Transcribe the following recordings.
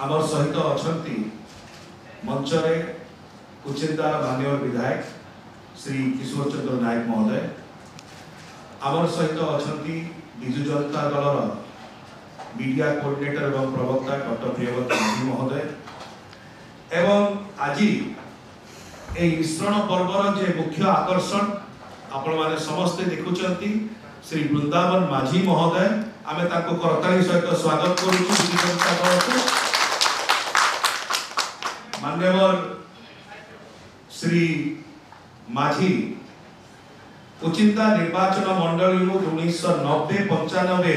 आमर सहित अछंती मंचरे कुचिंदार माननीय विधायक श्री किशोर चंद्र नायक महोदय आमर सहित अछंती बिजु जनता दलर मीडिया कोऑर्डिनेटर एवं प्रवक्ता डॉक्टर प्रियव्रत माझी महोदय एवं आज मिश्रण पर्वर जे मुख्य आकर्षण आपण माने समस्ते देखुचंती श्री वृंदावन माझी महोदय आमे ताको करताली सहित स्वागत करूछु बिजु जनता दल को मान्यवर श्री माझी कुचिंदा निर्वाचन मंडली 1990-95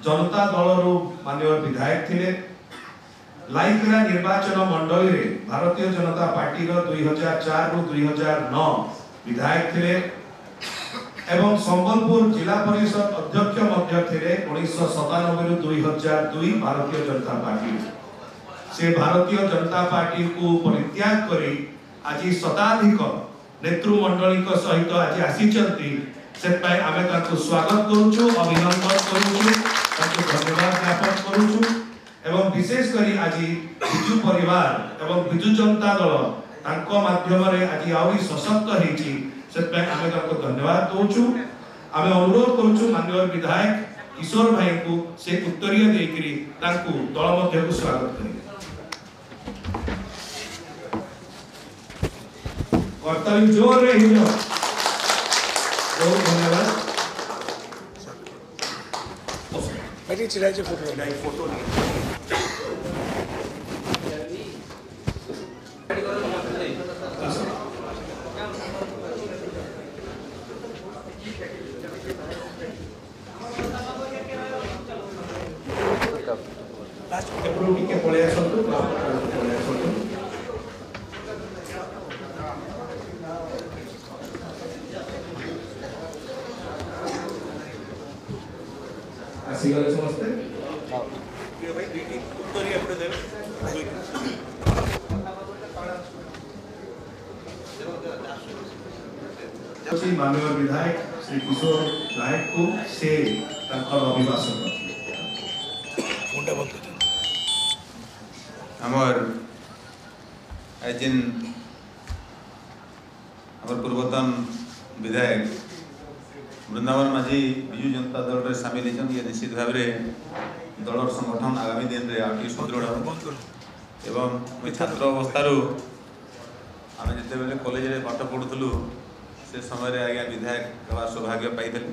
जनता दल मान्यवर विधायक थिले लाइकरा निर्वाचन मंडली रे भारतीय जनता पार्टी रो 2004 रु 2009 विधायक थिले एवं संबलपुर जिला परिषद अध्यक्ष मध्य थिले 1997 रु 2002 भारतीय जनता पार्टी से भारतीय जनता पार्टी को परित्याग करी आज शताधिक नेतृमंडली सहित आज आसीचंती से पाई आमे ताको स्वागत करूछु अभिनंदन करूछु ताको धन्यवाद ज्ञापन करूछु एवं विशेष करी आज बिजु परिवार एवं बिजु जनता दल तांको माध्यम रे आज आउरी सशक्त हेची से पाई आमे ताको धन्यवाद दोछु आमे अनुरोध करूछु माननीय विधायक किशोर भाई को से उत्तरीय देकरी तांको दल मध्य को स्वागत करी करताली जोर रे हिजो बहुत धन्यवाद मेरी चिराई जो फोटो नहीं फोटो नहीं लास्ट के पळे आसंतु पळे आसंतु आसीगले समस्ते ये भाई दीदी उत्तरी अपने दे श्री माननीय विधायक श्री किशोर नायक को से ताकर अभिभाषण मुंडा बंद कर हमर एजिन हमर पूर्वतन विधायक वृंदावन माझी बिजु जनता दल रे शामिल होछन ये निश्चित भाव रे दलर संगठन आगामी दिन रे आटी सुदृढ़ एवं मैं छात्र अवस्था आम जिते बेले कॉलेज रे पाठ पढ़ुलु से समय रे आज्ञा विधायक हवा सौभाग्य पाइथिलु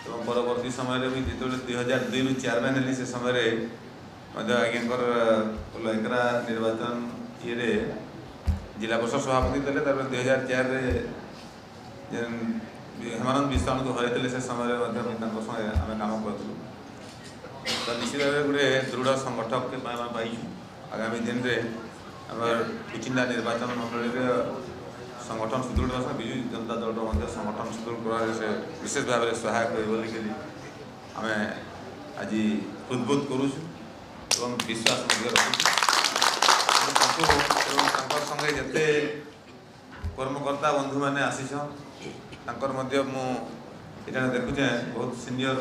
एवं परवर्ती समय रे भी जिते 2002 रु चेयरमैन हेली से समय रे मध्य आज्ञाकर लैकरा निर्वाचन ये जिला परिषद सभापति देले 2004 रे हेमानंद विश्वाम को हरई से समय संगे आम काम करूँ तो निश्चित भाव गोटे दृढ़ संगठक के पाई आगामी दिन में आम कुचिंदा निर्वाचन मंडली संगठन सुदृढ़ बिजु जनता दल संगठन सुदृढ़ कर से विशेष भाव में सहायक बोलिक आम आज उद्बोध करूँ विश्वास रखुँ संगे जिते कर्मकर्ता बंधु मैंने आसीछन तांकर मध्य मु इटा देखुचे बहुत सीनियर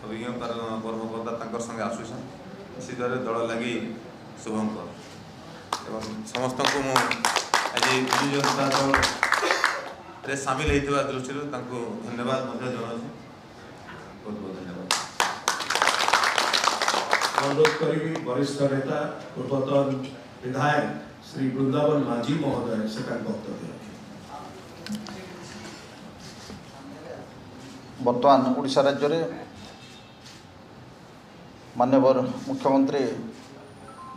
अभिज्ञ कर्मकर्ता संगे आसुछन निश्चित भाव दल लगी शुभंकर एवं समस्त को मु आज बिजु जनता दल रे सामिल होता दृष्टि धन्यवाद जनाऊँ बहुत बहुत धन्यवाद अनुरोध करी वरिष्ठ नेता पूर्वतन विधायक श्री वृंदावन माझी महोदय से वक्तव्य बर्तमान ओडिशा राज्य रे माननीय मुख्यमंत्री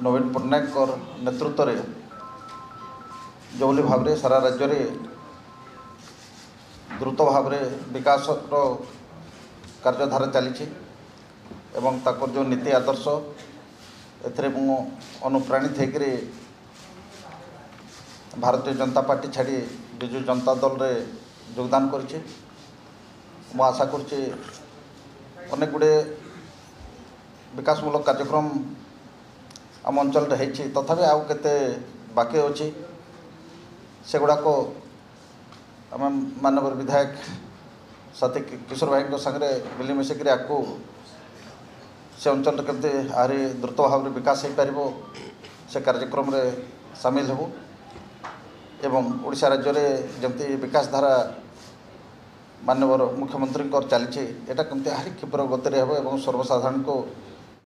नवीन पट्टनायक नेतृत्व रे जोली भाव रे सारा राज्य रे द्रुत भाव रे विकास कार्यधारा चली एवं ताकर जो नीति आदर्श एथरे मु अनुप्राणित होकर भारतीय जनता पार्टी छाड़ी बिजु जनता दल रे योगदान करिछि मु आशा करुच्चे अनेक गुड़े विकासमूलक कार्यक्रम आम अंचल तथापि आउ केते बाकी अच्छी से गुड़ाक आम माननीय विधायक साथी किशोर भाई संगे मिलमिशिक आपको से अंचल केमती आहरी द्रुत भाव में विकास हो पार से कार्यक्रम रे सामिल हेबु एवं ओडिशा राज्य में जमती विकास धारा माननीय मुख्यमंत्री चली एटा केमती आहरी क्षिप्र गति हेब सर्वसाधारण को